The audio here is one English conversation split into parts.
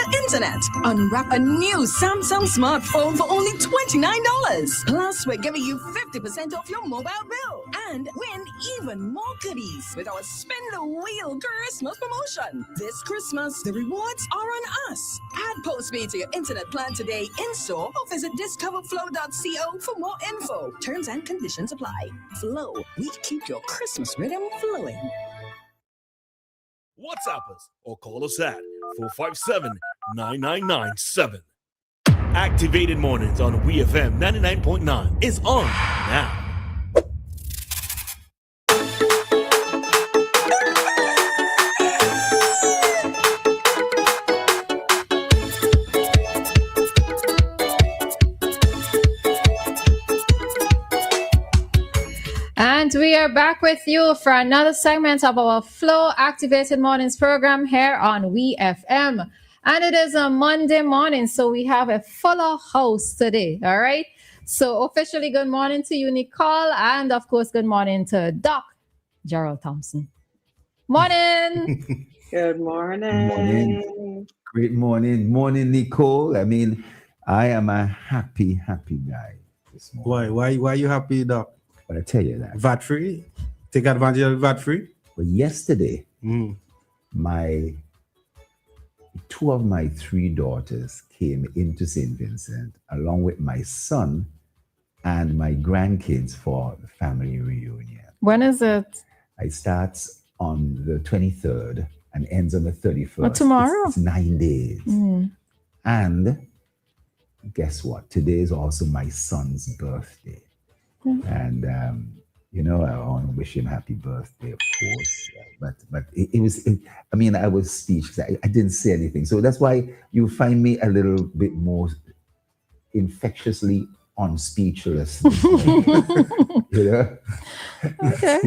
the internet. Unwrap a new Samsung smartphone for only $29. Plus, we're giving you 50% off your mobile bill. And win even more goodies with our Spin the Wheel Christmas promotion. This Christmas, the rewards are on us. Add Postpaid to your internet plan today in-store or visit discoverflow.co for more info. Terms and conditions apply. Flow, we keep your Christmas rhythm flowing. WhatsApp us or call us at 457-9997. Activated Mornings on WEFM 99.9 is on now. And we are back with you for another segment of our Flow Activated Mornings program here on WEFM. And it is a Monday morning, so we have a fuller house today, all right? So officially, good morning to you, Nicole, and of course, good morning to Doc Gerald Thompson. Morning! Good morning. Morning. Great morning. Morning, Nicole. I mean, I am a happy guy this morning. Why are you happy, Doc? But I tell you that. VAT free? Take advantage of VAT free? But yesterday, two of my three daughters came into St. Vincent along with my son and my grandkids for the family reunion. When is it? It starts on the 23rd and ends on the 31st. Well, tomorrow? It's 9 days. And guess what? Today is also my son's birthday. And, I want to wish him happy birthday, of course. But it was, I was speechless. I didn't say anything. So that's why you find me a little bit more infectiously unspeechless. Okay.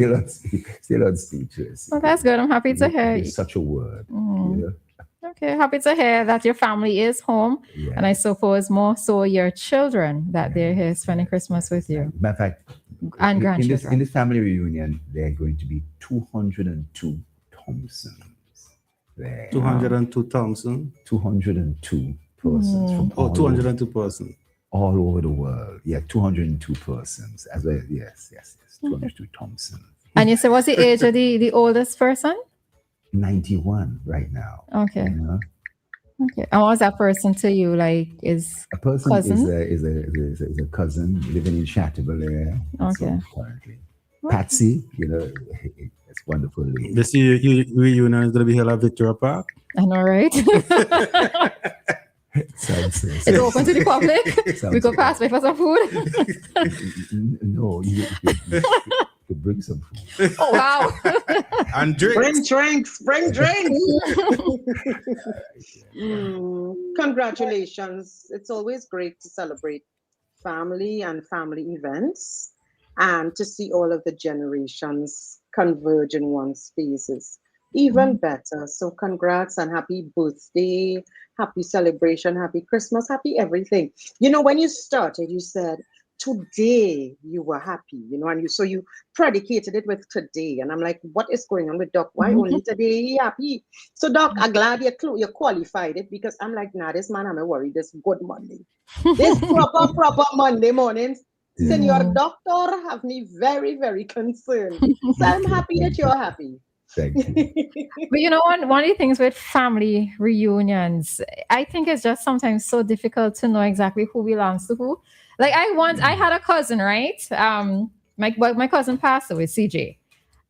Still unspeechless. Well, that's good. I'm happy to hear. It's such a word. Okay, happy to hear that your family is home. Yeah. And I suppose more so your children that they're here spending Christmas with you. Matter of fact, and grandchildren. In this family reunion, there are going to be 202 Thompsons there. 202 Thompson? 202 persons from 202 persons. All over the world. Yeah, 202 persons. As well, yes. 202 Thompson. And you said, what's the age of the oldest person? 91 right now. Okay. Okay. And what was that person to you? Like, is a person cousin? is a cousin living in Chateaubriand. Okay. Currently, Patsy, it's wonderful. Lady. This reunion is going to be held at Victoria Park. I know, right? It's open to the public. We could pass by for some food. No, you could bring some food. Oh wow! And drinks. Bring drinks. Congratulations! It's always great to celebrate family and family events, and to see all of the generations converge in one spaces. Even better. So congrats and happy birthday, happy celebration, happy Christmas, happy everything. When you started, you said today you were happy, and you predicated it with today. And I'm like, what is going on with Doc? Why only today he happy? So Doc, I'm glad you qualified it, because I'm like, this man, I'm worried. This good Monday. This proper Monday mornings. Senior doctor have me very, very concerned. So I'm happy that you're happy. Thank you. But one of the things with family reunions, I think it's just sometimes so difficult to know exactly who belongs to who. Like I had a cousin, right? My cousin passed away, CJ.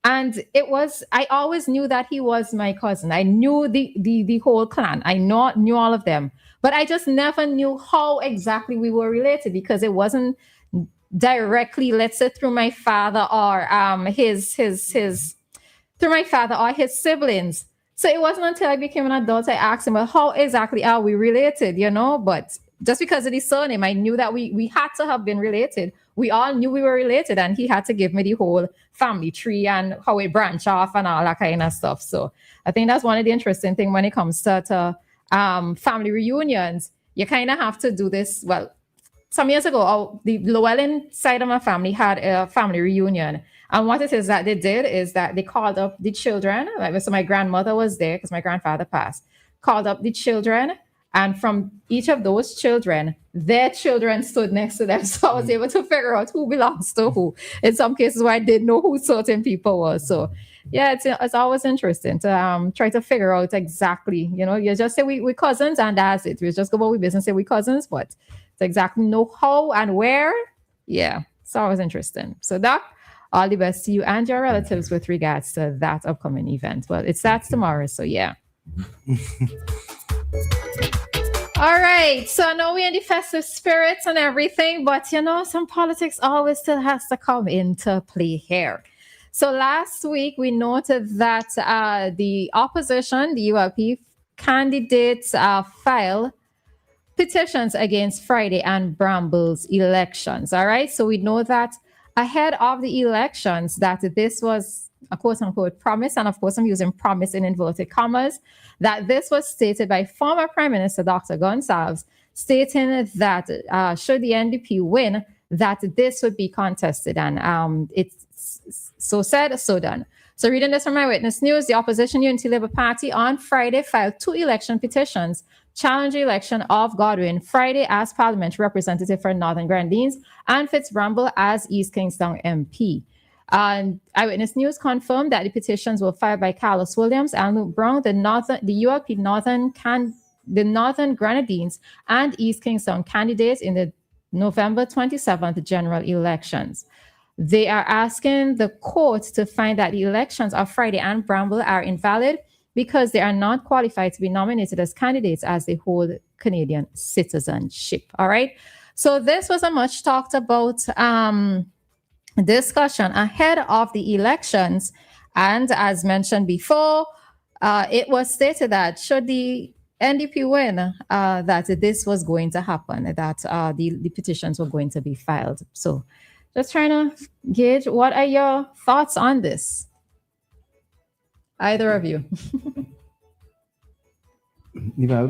And I always knew that he was my cousin. I knew the whole clan. I knew all of them. But I just never knew how exactly we were related, because it wasn't directly, let's say, through my father or through my father or his siblings. So it wasn't until I became an adult I asked him, well, how exactly are we related, But just because of the surname, I knew that we had to have been related. We all knew we were related, and he had to give me the whole family tree and how it branch off and all that kind of stuff. So I think that's one of the interesting things when it comes to family reunions. You kind of have to do this. Well, some years ago, the Llewellyn side of my family had a family reunion. And what it is that they did is that they called up the children. So my grandmother was there because my grandfather passed. Called up the children And from each of those children, their children stood next to them. So I was able to figure out who belongs to who. In some cases where I didn't know who certain people were. So yeah, it's always interesting to try to figure out exactly, you just say we cousins and that's it. We just go about we business, say we cousins, but to exactly know how and where. Yeah, it's always interesting. So Doc, all the best to you and your relatives with regards to that upcoming event. Well, it starts tomorrow, so yeah. All right, so I know we're in the festive spirits and everything, but some politics always still has to come into play here. So last week we noted that the opposition, the ULP candidates, filed petitions against Friday and Bramble's elections. All right, so we know that ahead of the elections that this was a quote-unquote promise, and of course I'm using promise in inverted commas, that this was stated by former Prime Minister Dr. Gonsalves, stating that should the NDP win, that this would be contested. And it's so said, so done. So reading this from Eyewitness News, the opposition Unity Labour Party on Friday filed 2 election petitions challenging the election of Godwin Friday as parliamentary representative for Northern Grenadines and Fitz Bramble as East Kingstown MP. Eyewitness News confirmed that the petitions were filed by Carlos Williams and Luke Brown, the ULP the Northern Grenadines and East Kingstown candidates in the November 27th general elections. They are asking the court to find that the elections of Friday and Bramble are invalid because they are not qualified to be nominated as candidates as they hold Canadian citizenship. All right. So this was a much talked about discussion ahead of the elections. And as mentioned before, it was stated that should the NDP win, that this was going to happen, that the petitions were going to be filed. So just trying to gauge, what are your thoughts on this? Either of you.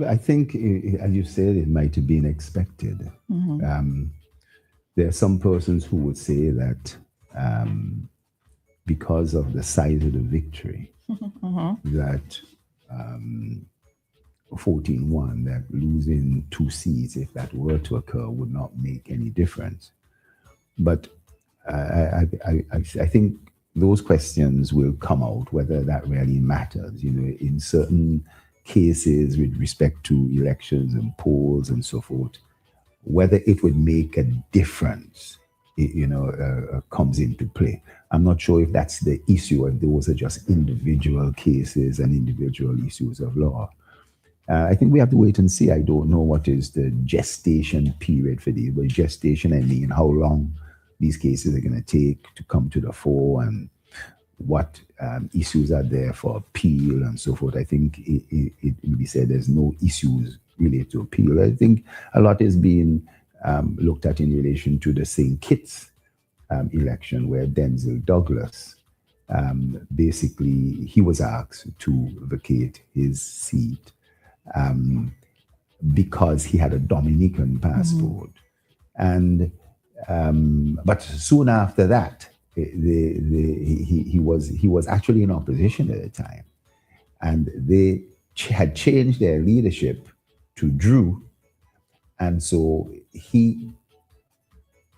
I think, as you said, it might have been expected. Mm-hmm. There are some persons who would say that because of the size of the victory, mm-hmm. that 14-1, that losing 2 seats, if that were to occur, would not make any difference. But I think those questions will come out, whether that really matters. In certain cases with respect to elections and polls and so forth, whether it would make a difference, comes into play. I'm not sure if that's the issue, or if those are just individual cases and individual issues of law. I think we have to wait and see. I don't know what is the gestation period for these. By gestation, I mean how long these cases are going to take to come to the fore, and what issues are there for appeal and so forth. I think it will be said there's no issues related to appeal. I think a lot is being looked at in relation to the St. Kitts election, where Denzel Douglas, basically, he was asked to vacate his seat because he had a Dominican passport. Mm-hmm. And but soon after that, he was actually in opposition at the time, and they had changed their leadership to Drew, and so he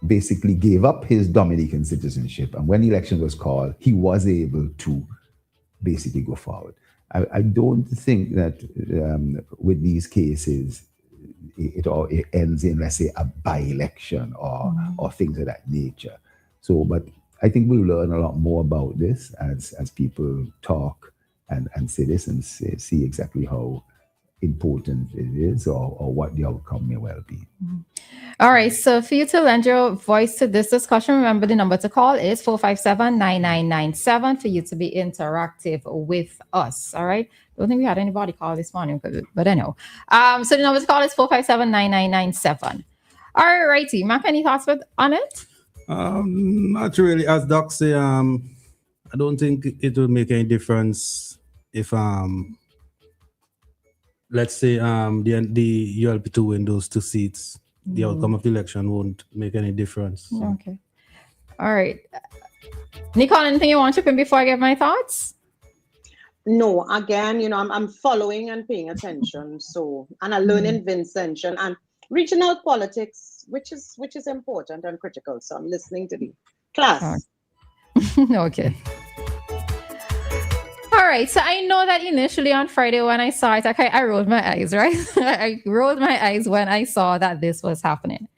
basically gave up his Dominican citizenship. And when the election was called, he was able to basically go forward. I don't think that with these cases, it ends in, let's say, a by-election or things of that nature. So, but I think we'll learn a lot more about this as people talk and say this and see exactly how important it is or what the outcome may well be. All right. So for you to lend your voice to this discussion, remember the number to call is 457-9997 for you to be interactive with us. All right. Don't think we had anybody call this morning, but anyhow. So the number to call is 457-9997. All righty. Maka, any thoughts on it? Not really. As Doc say, I don't think it will make any difference if let's say the ULP to win those 2 seats. The outcome of the election won't make any difference. So. Okay. All right. Nicole, anything you want to chip in before I give my thoughts? No, again, I'm following and paying attention. So, and I learn in Vincentian and regional politics, which is important and critical. So I'm listening to the class. Okay. All right. So I know that initially on Friday when I saw it, I rolled my eyes, right? I rolled my eyes when I saw that this was happening.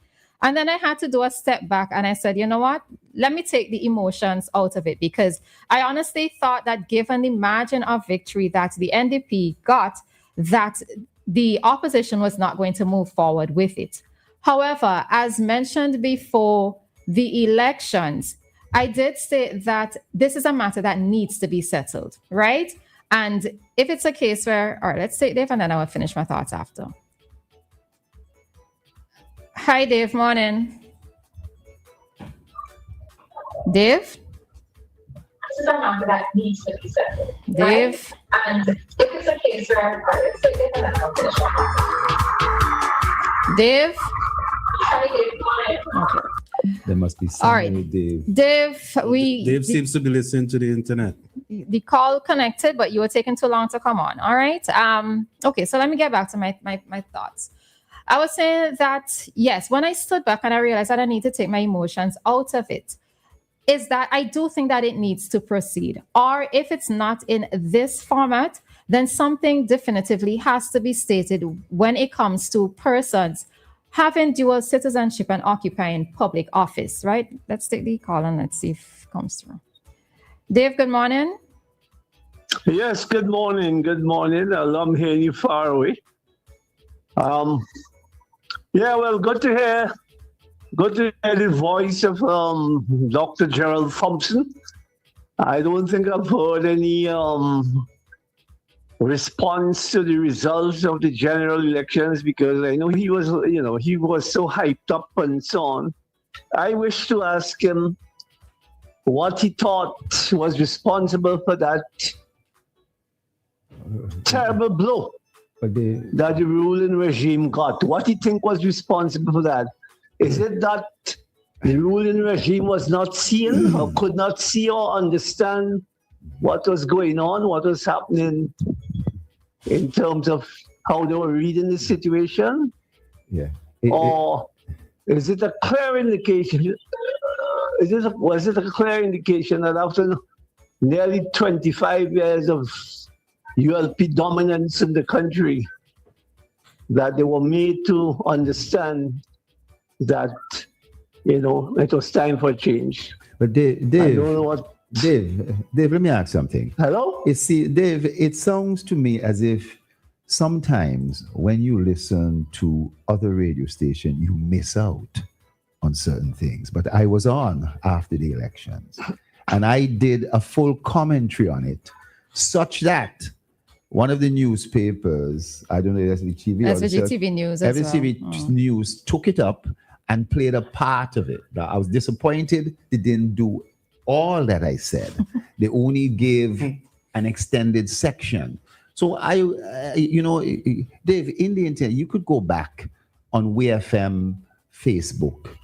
And then I had to do a step back and I said, you know what? Let me take the emotions out of it, because I honestly thought that given the margin of victory that the NDP got, that the opposition was not going to move forward with it. However, as mentioned before the elections, I did say that this is a matter that needs to be settled, right? And if it's a case where, all right, let's take Dave and then I will finish my thoughts after. Hi, Dave. Morning. Dave? This is a matter that needs to be settled. Dave? Right? And if it's a case where, all right, let's take Dave and then I'll finish my thoughts. Dave? Hi, Dave. Morning. Okay. There must be something All right. with Dave. Dave seems to be listening to the internet. The call connected, but you were taking too long to come on. All right. Okay, so let me get back to my thoughts. I was saying that, yes, when I stood back and I realized that I need to take my emotions out of it, is that I do think that it needs to proceed. Or if it's not in this format, then something definitively has to be stated when it comes to persons having dual citizenship and occupying public office, right? Let's take the call and let's see if it comes through. Dave, good morning. Yes, good morning. Good morning. I'm hearing you far away. Yeah, well, good to hear the voice of Dr. Gerald Thompson. I don't think I've heard any response to the results of the general elections, because I know he was so hyped up and so on. I wish to ask him what he thought was responsible for that terrible blow that the ruling regime got. What do you think was responsible for that? Is it that the ruling regime was not seeing or could not see or understand what was going on, what was happening in terms of how they were reading the situation? Yeah. Or is it a clear indication? Was it a clear indication that after nearly 25 years of ULP dominance in the country, that they were made to understand that, it was time for change? But Dave, I don't know what. Dave, let me ask something. Hello? Dave, it sounds to me as if sometimes when you listen to other radio stations, you miss out on certain things. But I was on after the elections, and I did a full commentary on it, such that one of the newspapers, I don't know if that's the TV, SVG News as well. SVG News took it up and played a part of it. Now, I was disappointed they didn't do all that I said. They only gave an extended section. So Dave, in the internet, you could go back on WEFM Facebook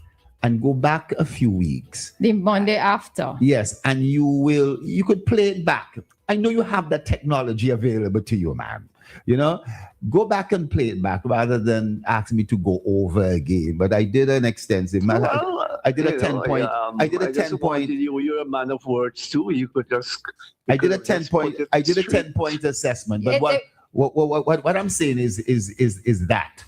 and go back a few weeks. The Monday after. Yes, and you could play it back. I know you have that technology available to you, man. Go back and play it back rather than ask me to go over again. But I did an extensive. I did a 10 point. I did a 10 point. You're a man of words too. You could just. I did a 10 point. I did a 10-point assessment. But what I'm saying is that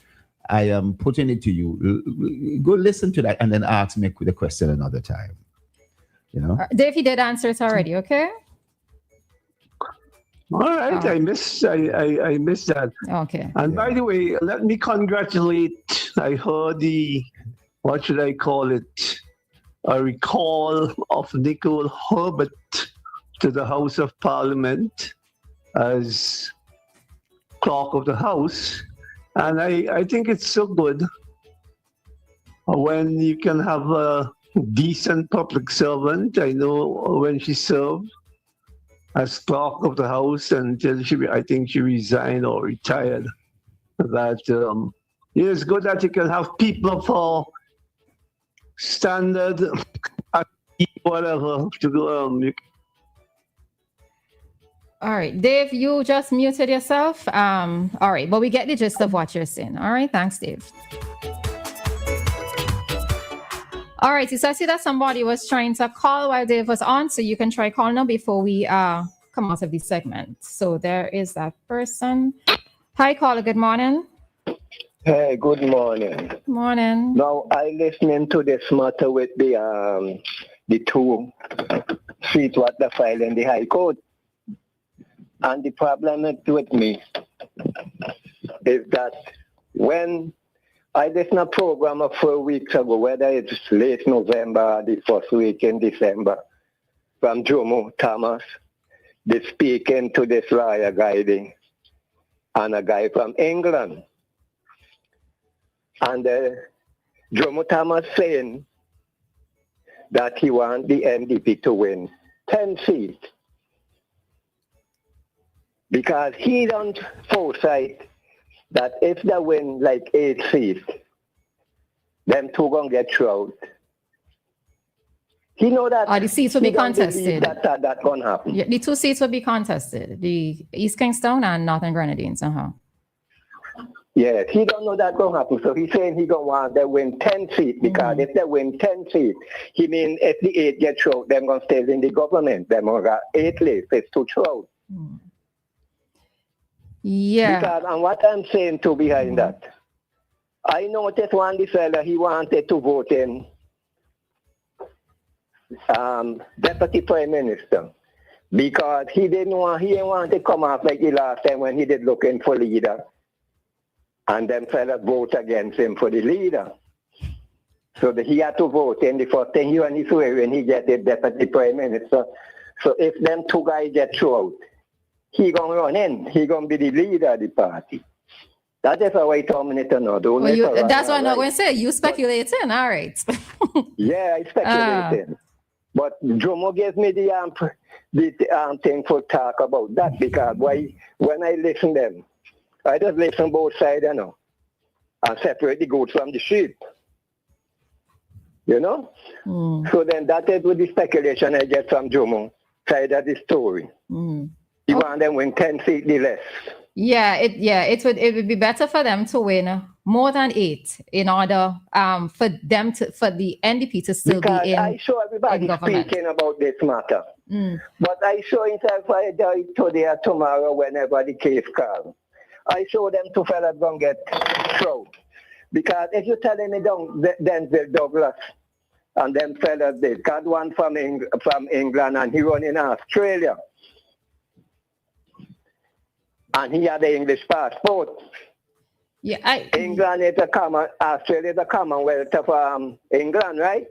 I am putting it to you. Go listen to that and then ask me the question another time. Dave, he did answer it already. Okay. All right, I missed that. Okay. And by the way, let me congratulate. I heard what should I call it? A recall of Nicole Herbert to the House of Parliament as clerk of the House, and I think it's so good when you can have a decent public servant. I know when she served as clerk of the House until I think she resigned or retired, that it's good that you can have people for standard, whatever, to go. All right, Dave, you just muted yourself. All right, but we get the gist of what you're saying. All right, thanks, Dave. All right, so I see that somebody was trying to call while Dave was on, so you can try calling them before we come out of this segment. So there is that person. Hi, caller. Good morning. Hey, good morning. Good morning. Now I listening to this matter with the 2 seats what they filed in the High Court. And the problem with me is that when I listened to a program of 4 weeks ago, whether it's late November or the first week in December, from Jomo Thomas, they speaking to this lawyer guy and a guy from England. And Jomo Thomas saying that he wants the NDP to win 10 seats. Because he don't foresight that if they win like 8 seats, them 2 gonna get thrown out. He know that the seats will be contested. That gonna happen. Yeah, the 2 seats will be contested. The East Kingston and Northern Grenadines. Yes, he don't know that gonna happen. So he's saying he gonna want them win 10 seats because if they win 10 seats, he mean if the 8 get thrown out, them gonna stay in the government. Them gonna got 8 lists. It's to throw out. Yeah. Because, and what I'm saying too behind that, I noticed one the fella, he wanted to vote in Deputy Prime Minister because he didn't want to come off like the last time when he did looking for leader. And them fellas vote against him for the leader. So he had to vote in the first thing when he swear when he get the Deputy Prime Minister. So if them 2 guys get thrown out, he gonna run in. He gonna be the leader of the party. That is how I terminate to know. That's what I'm not going to say. You speculating, all right? Yeah, I speculating. But Jomo gave me the thing for talk about that because when I listen to them, I just listen both sides, and separate the goats from the sheep. So then that is with the speculation I get from Jomo side of the story. He want them win 10 seats the less. It would be better for them to win more than 8 in order for the NDP to still because be in. I saw everybody speaking about this matter. But I saw inside I die today or tomorrow whenever the case comes. I saw them 2 fellas gonna get thrown. Because if you're telling me Denzel Douglas and them fellas, they got one from England and he run in Australia. And he had the English passport. Yeah, England is Australia is a commonwealth of England, right?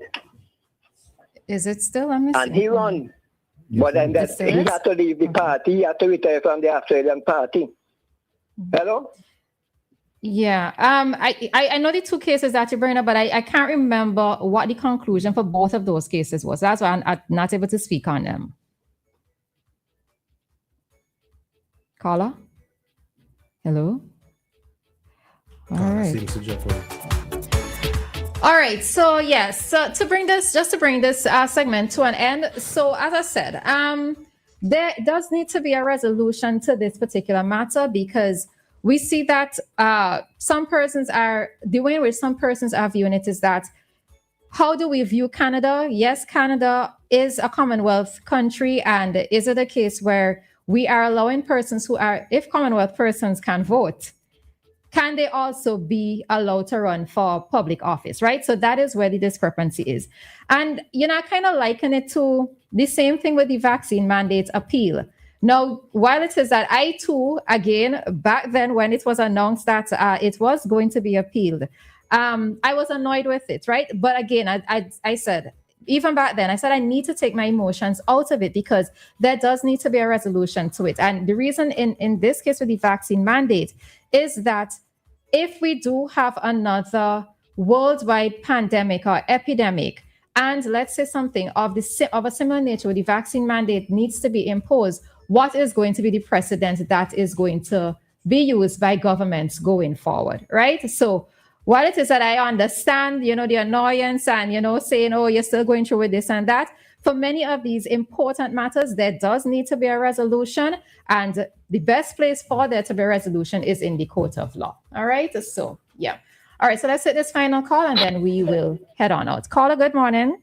Is it still? And he run. But then he had to leave the party. He had to retire from the Australian party. Hello? Yeah. I know the 2 cases that you bring up, but I can't remember what the conclusion for both of those cases was. That's why I'm not able to speak on them. Caller? Hello? All right. All right. So yes. So to bring this segment to an end. So as I said, there does need to be a resolution to this particular matter because we see that some persons are the way in which some persons are viewing it is that how do we view Canada? Yes, Canada is a Commonwealth country, and is it a case where we are allowing persons who are, if Commonwealth persons can vote, can they also be allowed to run for public office, right? So that is where the discrepancy is. And, I kind of liken it to the same thing with the vaccine mandate appeal. Now, while it is that I too, again, back then when it was announced that it was going to be appealed, I was annoyed with it, right? But again, I said, even back then, I said, I need to take my emotions out of it because there does need to be a resolution to it. And the reason in this case with the vaccine mandate is that if we do have another worldwide pandemic or epidemic, and let's say something of a similar nature, the vaccine mandate needs to be imposed, what is going to be the precedent that is going to be used by governments going forward, right? So while it is that I understand, the annoyance and, saying, oh, you're still going through with this and that, for many of these important matters, there does need to be a resolution. And the best place for there to be a resolution is in the court of law. All right. So, yeah. All right. So let's hit this final call and then we will head on out. Caller, good morning.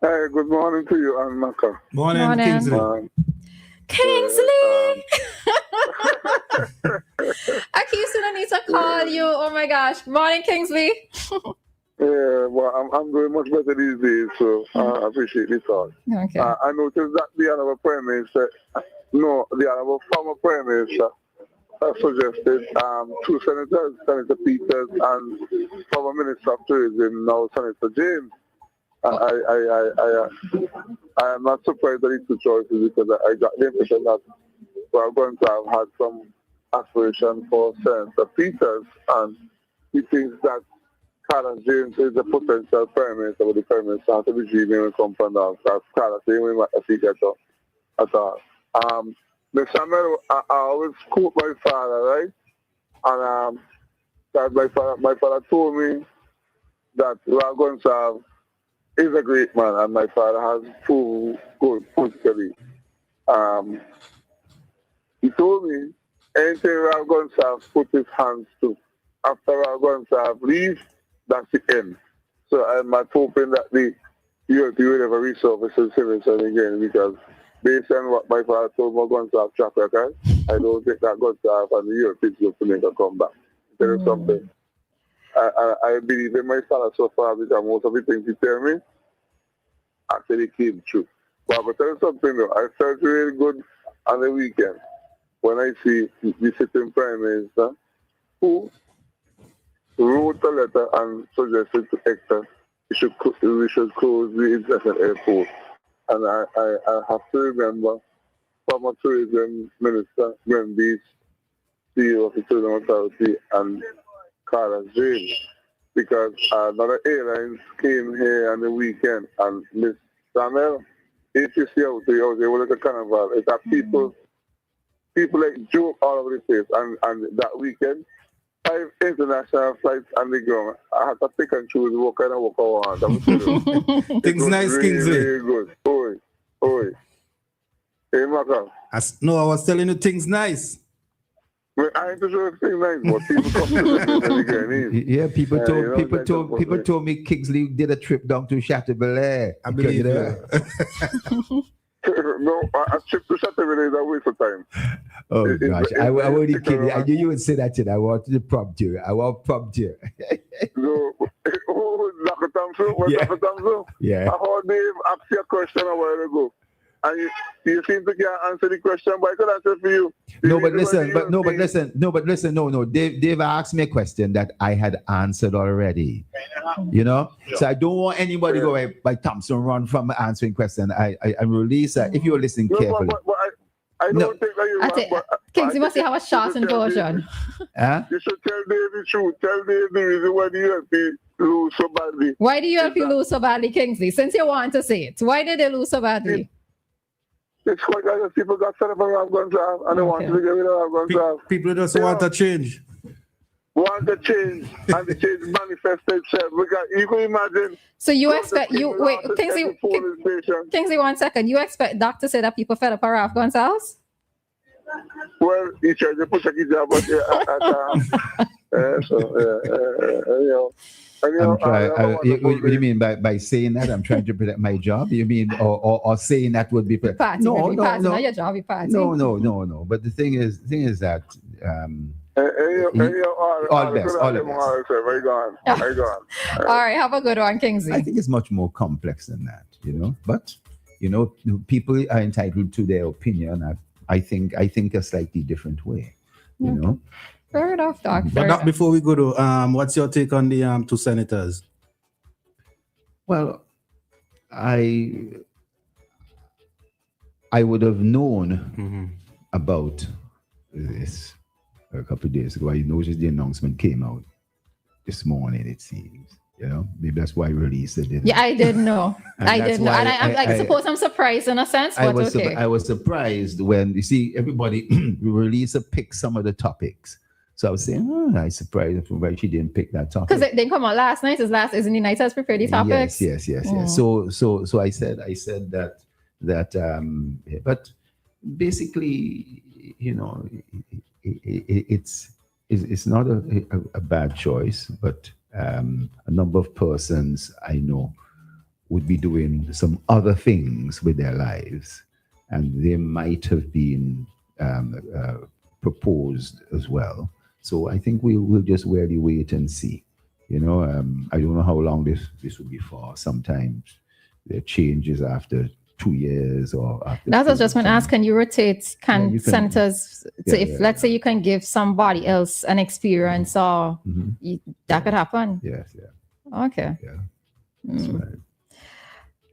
Hey, good morning to you, and Maka. Morning. Kingsley. Kingsley! I keep saying I need to call you. Oh my gosh. Morning, Kingsley. Yeah, well, I'm doing much better these days, so I appreciate this all. Okay. I noticed that the honorable Prime Minister, the honorable former Prime Minister, suggested two senators, Senator Peters and former Minister of Tourism, now Senator James. I am not surprised that it's two choices because I got the impression that we're going to have had some aspiration for Senator Peters, and he thinks that Carlos James is a potential Prime Minister, but the Prime Minister has to be dreaming and come from down. Because Carlos James will not see that at all. Mr. Melo, I always quote my father, right? And my father told me that we are going to have, he's a great man, and my father has proved good politically. He told me anything we are going to have put his hands to, after we are going to have leave, that's the end. So I'm not hoping that the ULP will ever resurface the citizen again, because based on what my father told me, we're going to have track record. I don't think that's going to have, and the ULP is going to make a comeback. There is something. I believe in my father so far, because most of the things he tell me actually came true. But I'm going to tell you something though. I felt really good on the weekend when I see the sitting Prime Minister who wrote a letter and suggested to Hector we should close the international airport. And I have to remember former tourism minister, Grenby's CEO of the Tourism Authority, and Carlos James, because another airlines came here on the weekend, and Miss Samuel, if you see out there, they were at the carnival, it's that people like joke all over the place, and that weekend, 5 international flights on the ground. I had to pick and choose what kind of work I want. Things nice, really, Kingsley. really good. Oi. Hey, Maka. I was telling you things nice. Well, I ain't sure if things nice, but people come to the again. Yeah, people told me Kingsley did a trip down to Chateaubriand. I believe that. No, a trip to Chateaubriand is a waste of time. Oh gosh, I won't kidding. I knew you would say that. I wanted to prompt you. No, Dr. Thompson, Dr. Thompson? Yeah. I heard Dave ask you a question a while ago. And you seem to can't answer the question, but I could answer for you. No, but listen. Dave asked me a question that I had answered already. So I don't want anybody go by Thompson run from answering question. I release if you're listening carefully. I don't think that you Kingsley must have a shortened version. You should tell Dave the truth. Tell Dave the reason why the ULP lose so badly. Why do ULP lose so badly, Kingsley? Since you want to say it, why did they lose so badly? It's quite like people got set up around Gonzalez and they want to get rid of Gonzalez. People just want to change. Want to change, and the change manifested itself. You can imagine. So you expect Kingsley, 1 second. You expect Doc to say that people fed up around Gonzalez? Well, he tried to push a job, but what do you mean by saying that? I'm trying to protect my job. You mean or saying that would be party? No, not your job, party. No. But the thing is that all best. Very gone. All right, have a good one, Kingsley. I think it's much more complex than that, But people are entitled to their opinion. I think a slightly different way, Fair enough, Doc. But Doc, before we go to what's your take on the 2 senators? Well, I would have known about this a couple of days ago. I noticed the announcement came out this morning, it seems. Maybe that's why Roleza did it. Yeah, I didn't know. I didn't know. And I suppose I'm surprised in a sense, but okay. I was surprised when, you see, everybody, Roleza picked some of the topics. So I was saying, I surprised why she didn't pick that topic. Because it didn't come out last night. Isn't the night has prepared the topics? Yes. So I said that but basically, it's not a bad choice, but a number of persons I know would be doing some other things with their lives, and they might have been proposed as well. So I think we'll just really wait and see. I don't know how long this will be for. Sometimes there are changes after 2 years or after. That's what I was just going to ask. Can you rotate senators? Let's say you can give somebody else an experience, or that could happen. Yes. Okay. Yeah. That's right.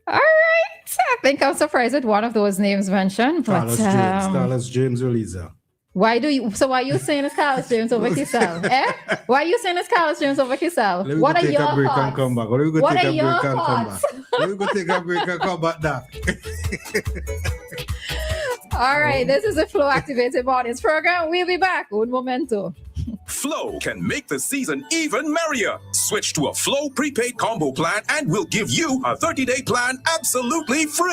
All right. I think I'm surprised with one of those names mentioned. But Carlos James Roleza. Why are you saying it's Carlos James over Kisel? Why are you saying it's Carlos James over Kisel? What are your thoughts? What are your thoughts? Let me go take a break and come back now. All right, this is the Flow Activated Mornings program. We'll be back. Un momento. Flow can make the season even merrier. Switch to a Flow prepaid combo plan and we'll give you a 30-day plan absolutely free.